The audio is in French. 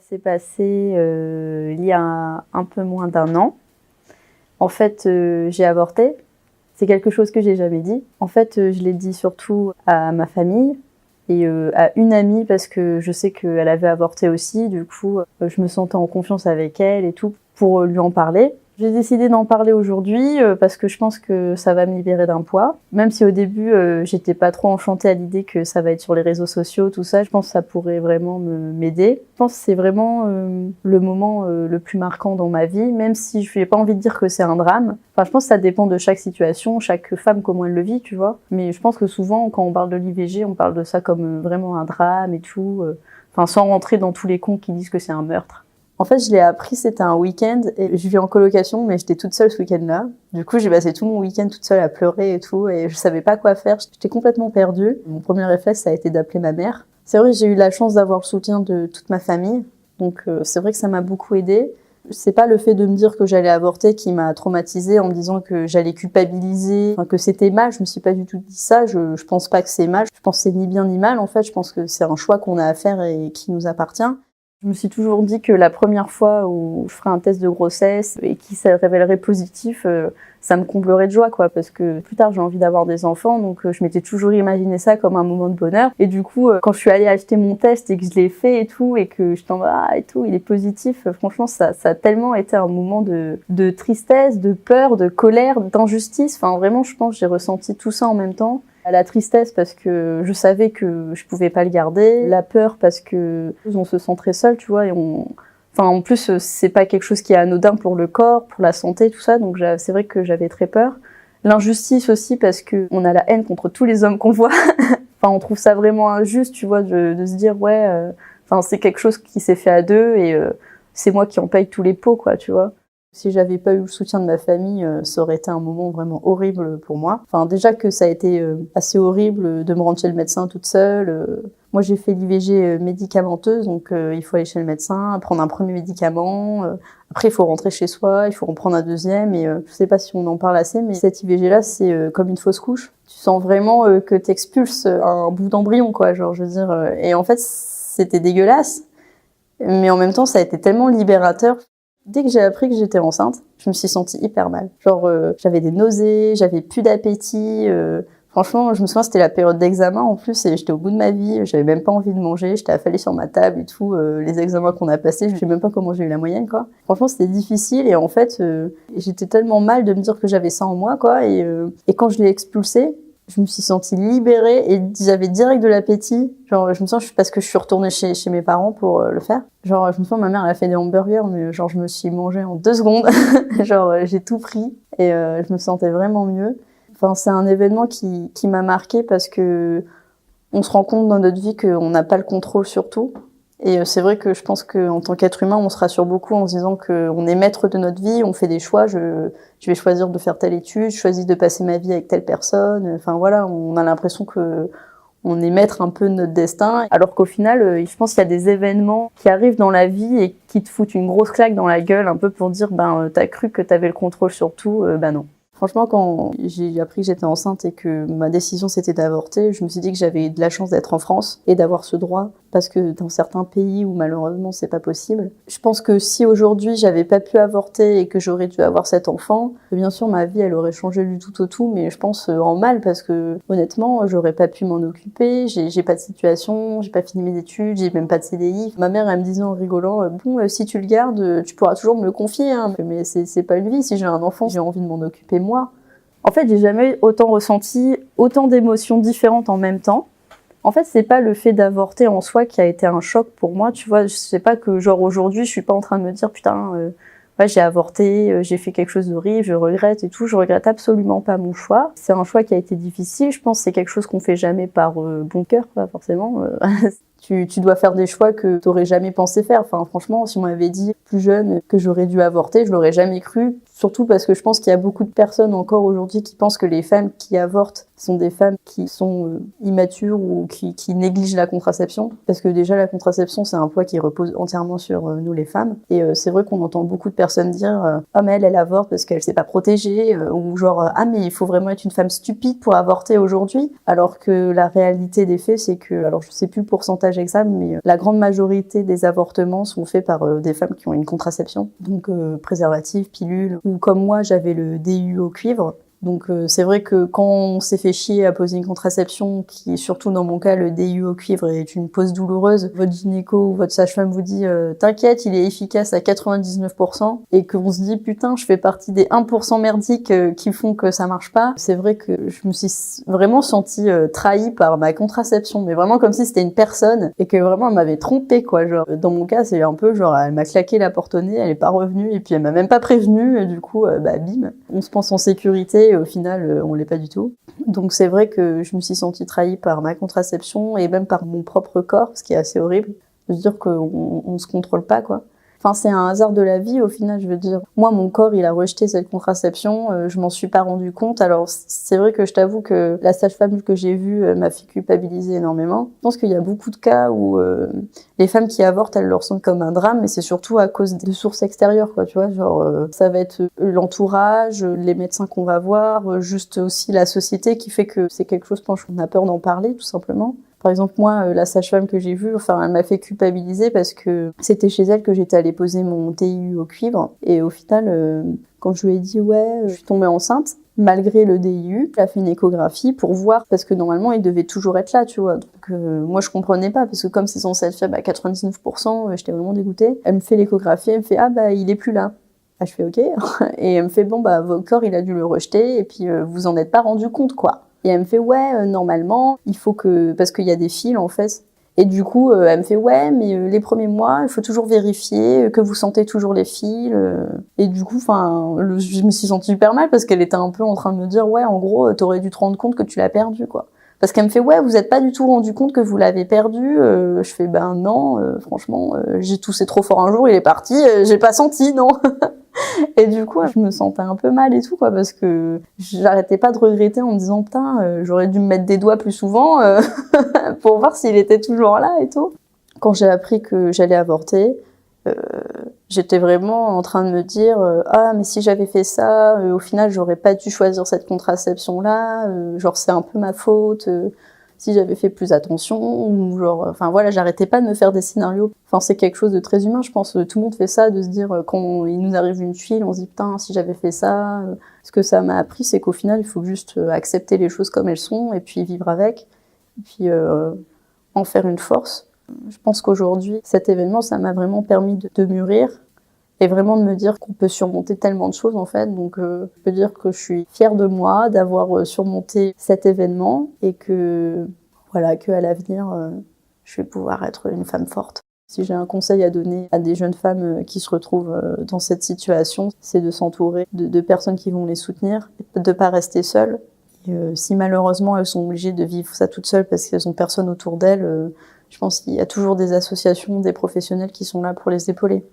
s'est passé il y a un peu moins d'1 an. En fait, j'ai avorté. C'est quelque chose que j'ai jamais dit. En fait, je l'ai dit surtout à ma famille et à une amie parce que je sais qu'elle avait avorté aussi. Du coup, je me sentais en confiance avec elle et tout pour lui en parler. J'ai décidé d'en parler aujourd'hui parce que je pense que ça va me libérer d'un poids. Même si au début, j'étais pas trop enchantée à l'idée que ça va être sur les réseaux sociaux, tout ça, je pense que ça pourrait vraiment m'aider. Je pense que c'est vraiment le moment le plus marquant dans ma vie, même si je n'ai pas envie de dire que c'est un drame. Enfin, je pense que ça dépend de chaque situation, chaque femme, comment elle le vit, tu vois. Mais je pense que souvent, quand on parle de l'IVG, on parle de ça comme vraiment un drame et tout. Enfin, sans rentrer dans tous les cons qui disent que c'est un meurtre. En fait, je l'ai appris, c'était un week-end, et je vis en colocation, mais j'étais toute seule ce week-end-là. Du coup, j'ai passé tout mon week-end toute seule à pleurer et tout, et je savais pas quoi faire. J'étais complètement perdue. Mon premier réflexe, ça a été d'appeler ma mère. C'est vrai que j'ai eu la chance d'avoir le soutien de toute ma famille, donc c'est vrai que ça m'a beaucoup aidée. C'est pas le fait de me dire que j'allais avorter qui m'a traumatisée en me disant que j'allais culpabiliser, enfin, que c'était mal. Je me suis pas du tout dit ça. Je pense pas que c'est mal. Je pense que c'est ni bien ni mal. En fait, je pense que c'est un choix qu'on a à faire et qui nous appartient. Je me suis toujours dit que la première fois où je ferais un test de grossesse et qui se révélerait positif, ça me comblerait de joie, quoi, parce que plus tard j'ai envie d'avoir des enfants, donc je m'étais toujours imaginé ça comme un moment de bonheur. Et du coup, quand je suis allée acheter mon test et que je l'ai fait et tout, et que je t'en et tout, il est positif, franchement, ça a tellement été un moment de tristesse, de peur, de colère, d'injustice. Enfin, vraiment, je pense que j'ai ressenti tout ça en même temps. La tristesse parce que je savais que je pouvais pas le garder, la peur parce que on se sent très seul, tu vois, et enfin en plus c'est pas quelque chose qui est anodin pour le corps, pour la santé, tout ça, donc c'est vrai que j'avais très peur. L'injustice aussi parce que on a la haine contre tous les hommes qu'on voit. Enfin on trouve ça vraiment injuste, tu vois, de se dire ouais, enfin c'est quelque chose qui s'est fait à deux et c'est moi qui en paye tous les pots, quoi, tu vois. Si j'avais pas eu le soutien de ma famille, ça aurait été un moment vraiment horrible pour moi. Enfin, déjà que ça a été assez horrible de me rendre chez le médecin toute seule. Moi, j'ai fait l'IVG médicamenteuse, donc il faut aller chez le médecin, prendre un premier médicament. Après, il faut rentrer chez soi, il faut en prendre un deuxième. Et je sais pas si on en parle assez, mais cette IVG-là, c'est comme une fausse couche. Tu sens vraiment que t'expulses un bout d'embryon, quoi. Genre, je veux dire. Et en fait, c'était dégueulasse. Mais en même temps, ça a été tellement libérateur. Dès que j'ai appris que j'étais enceinte, je me suis sentie hyper mal. Genre, j'avais des nausées, j'avais plus d'appétit. Franchement, je me souviens, c'était la période d'examen en plus, et j'étais au bout de ma vie. J'avais même pas envie de manger, j'étais affalée sur ma table et tout. Les examens qu'on a passés, je sais même pas comment j'ai eu la moyenne, quoi. Franchement, c'était difficile, et en fait, j'étais tellement mal de me dire que j'avais ça en moi, quoi. Et quand je l'ai expulsé, je me suis sentie libérée et j'avais direct de l'appétit. Genre, je me sens, parce que je suis retournée chez mes parents pour le faire. Genre, je me sens, ma mère, elle a fait des hamburgers, mais genre, je me suis mangée en 2 secondes. Genre, j'ai tout pris et je me sentais vraiment mieux. Enfin, c'est un événement qui m'a marquée parce que on se rend compte dans notre vie qu'on n'a pas le contrôle sur tout. Et c'est vrai que je pense qu'en tant qu'être humain, on se rassure beaucoup en se disant qu'on est maître de notre vie, on fait des choix. Je vais choisir de faire telle étude, je choisis de passer ma vie avec telle personne. Enfin voilà, on a l'impression que on est maître un peu de notre destin. Alors qu'au final, je pense qu'il y a des événements qui arrivent dans la vie et qui te foutent une grosse claque dans la gueule, un peu pour dire, t'as cru que t'avais le contrôle sur tout, non. Franchement, quand j'ai appris que j'étais enceinte et que ma décision c'était d'avorter, je me suis dit que j'avais de la chance d'être en France et d'avoir ce droit, parce que dans certains pays où malheureusement c'est pas possible. Je pense que si aujourd'hui j'avais pas pu avorter et que j'aurais dû avoir cet enfant, bien sûr ma vie elle aurait changé du tout au tout, mais je pense en mal, parce que honnêtement j'aurais pas pu m'en occuper, j'ai pas de situation, j'ai pas fini mes études, j'ai même pas de CDI. Ma mère elle me disait en rigolant, si tu le gardes, tu pourras toujours me le confier, hein. Mais c'est pas une vie, si j'ai un enfant, j'ai envie de m'en occuper moi. En fait, j'ai jamais autant ressenti autant d'émotions différentes en même temps. En fait, c'est pas le fait d'avorter en soi qui a été un choc pour moi, tu vois. Je sais pas que, genre, aujourd'hui, je suis pas en train de me dire, putain, ouais, j'ai avorté, j'ai fait quelque chose d'horrible, je regrette et tout. Je regrette absolument pas mon choix. C'est un choix qui a été difficile. Je pense que c'est quelque chose qu'on fait jamais par bon cœur, pas forcément. Tu dois faire des choix que t'aurais jamais pensé faire. Enfin, franchement, si on m'avait dit plus jeune que j'aurais dû avorter, je l'aurais jamais cru. Surtout parce que je pense qu'il y a beaucoup de personnes encore aujourd'hui qui pensent que les femmes qui avortent sont des femmes qui sont immatures ou qui négligent la contraception. Parce que déjà, la contraception, c'est un poids qui repose entièrement sur nous les femmes. Et c'est vrai qu'on entend beaucoup de personnes dire « Ah, mais elle avorte parce qu'elle s'est pas protégée » ou genre « Ah, mais il faut vraiment être une femme stupide pour avorter aujourd'hui » alors que la réalité des faits, c'est que, alors je sais plus le pourcentage pourcentage exact, mais la grande majorité des avortements sont faits par des femmes qui ont une contraception, donc préservatif, pilule, ou comme moi j'avais le DIU au cuivre. Donc c'est vrai que quand on s'est fait chier à poser une contraception, qui surtout dans mon cas le DIU au cuivre est une pose douloureuse, votre gynéco ou votre sage-femme vous dit t'inquiète, il est efficace à 99%, et qu'on se dit putain je fais partie des 1% merdiques qui font que ça marche pas. C'est vrai que je me suis vraiment sentie trahie par ma contraception, mais vraiment comme si c'était une personne et que vraiment elle m'avait trompée quoi. Genre dans mon cas c'est un peu genre elle m'a claqué la porte au nez, elle est pas revenue et puis elle m'a même pas prévenue et du coup bah bim, on se pense en sécurité. Et au final, on l'est pas du tout. Donc c'est vrai que je me suis sentie trahie par ma contraception et même par mon propre corps, ce qui est assez horrible. De se dire qu'on se contrôle pas, quoi. Enfin, c'est un hasard de la vie, au final, je veux dire. Moi, mon corps, il a rejeté cette contraception, je m'en suis pas rendu compte. Alors, c'est vrai que je t'avoue que la sage-femme que j'ai vue m'a fait culpabiliser énormément. Je pense qu'il y a beaucoup de cas où les femmes qui avortent, elles le ressentent comme un drame, mais c'est surtout à cause de sources extérieures, quoi, tu vois. Genre, ça va être l'entourage, les médecins qu'on va voir, juste aussi la société qui fait que c'est quelque chose, je pense, qu'on a peur d'en parler, tout simplement. Par exemple, moi, la sage-femme que j'ai vue, enfin, elle m'a fait culpabiliser parce que c'était chez elle que j'étais allée poser mon DIU au cuivre. Et au final, quand je lui ai dit « ouais, je suis tombée enceinte », malgré le DIU, elle a fait une échographie pour voir, parce que normalement, il devait toujours être là, tu vois. Donc moi, je comprenais pas, parce que comme c'est censé être fiable à 99%, j'étais vraiment dégoûtée. Elle me fait l'échographie, elle me fait « ah bah, il est plus là ». Ah, je fais « ok ». Et elle me fait « bon, bah, votre corps, il a dû le rejeter, et puis vous en êtes pas rendu compte, quoi ». Et elle me fait ouais normalement il faut que parce qu'il y a des fils en fait et du coup elle me fait ouais mais les premiers mois il faut toujours vérifier que vous sentez toujours les fils et du coup enfin je me suis sentie super mal parce qu'elle était un peu en train de me dire ouais en gros t'aurais dû te rendre compte que tu l'as perdu quoi. Parce qu'elle me fait ouais vous êtes pas du tout rendu compte que vous l'avez perdu je fais ben non franchement j'ai toussé trop fort un jour il est parti j'ai pas senti non. Et du coup, je me sentais un peu mal et tout, quoi, parce que j'arrêtais pas de regretter en me disant, putain, j'aurais dû me mettre des doigts plus souvent pour voir s'il était toujours là et tout. Quand j'ai appris que j'allais avorter, j'étais vraiment en train de me dire, ah, mais si j'avais fait ça, au final, j'aurais pas dû choisir cette contraception-là, genre c'est un peu ma faute. Si j'avais fait plus attention, ou genre, enfin voilà, j'arrêtais pas de me faire des scénarios. Enfin, c'est quelque chose de très humain, je pense. Tout le monde fait ça, de se dire, quand il nous arrive une tuile, on se dit, putain, si j'avais fait ça. Ce que ça m'a appris, c'est qu'au final, il faut juste accepter les choses comme elles sont, et puis vivre avec, et puis en faire une force. Je pense qu'aujourd'hui, cet événement, ça m'a vraiment permis de mûrir, et vraiment de me dire qu'on peut surmonter tellement de choses en fait. Donc je peux dire que je suis fière de moi d'avoir surmonté cet événement et que voilà, qu'à l'avenir je vais pouvoir être une femme forte. Si j'ai un conseil à donner à des jeunes femmes qui se retrouvent dans cette situation, c'est de s'entourer de personnes qui vont les soutenir, de pas rester seules. Et si malheureusement elles sont obligées de vivre ça toutes seules parce qu'elles ont personne autour d'elles, je pense qu'il y a toujours des associations, des professionnels qui sont là pour les épauler.